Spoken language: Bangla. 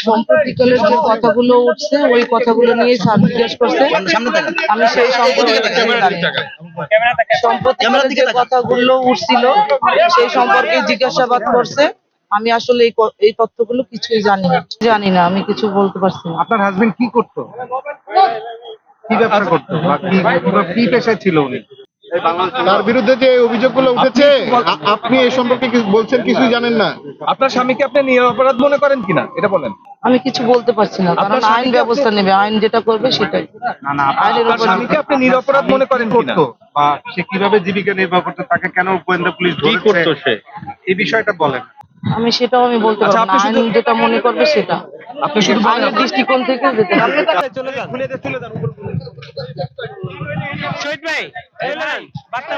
সম্প্রতিকালের যে কথাগুলো উঠছে ওই কথাগুলো নিয়ে স্যার জিজ্ঞেস করছে। আমি সেই সম্প্রতিকালের যে কথাগুলো উঠছিল সেই সম্পর্কে জিজ্ঞাসাবাদ করছে। আমি আসলে এই তথ্যগুলো কিছুই জানি না, আমি কিছু বলতে পারছি না। আপনার হাজবেন্ড কি করতো, কি ব্যবসা করতো বা কি পেশায় ছিল উনি? তার বিরুদ্ধে যে অভিযোগগুলো উঠেছে আপনি এই সম্পর্কে বলছেন কিছুই জানেন না। আপনার স্বামীকে আপনি নিরপরাধ মনে করেন কিনা এটা বলেন। আমি কিছু বলতে পারছি না, কারণ আইন ব্যবস্থা নেবে, আইন যেটা করবে সেটাই। আপনার স্বামীকে আপনি নিরপরাধ মনে করেন কিনা, বা সে কিভাবে জীবিকা নির্বাহ করতো, তাকে কেন গোয়েন্দা পুলিশ ধরেছে, এই বিষয়টা বলেন। আমি সেটাও আমি বলতে পারবো না, আইন যেটা মনে করবে সেটা। আপনি শুধু আইনের দৃষ্টিকোণ থেকে যেতে হবে। চলে যান, চলে যান। শহীদ ভাই, বার্তা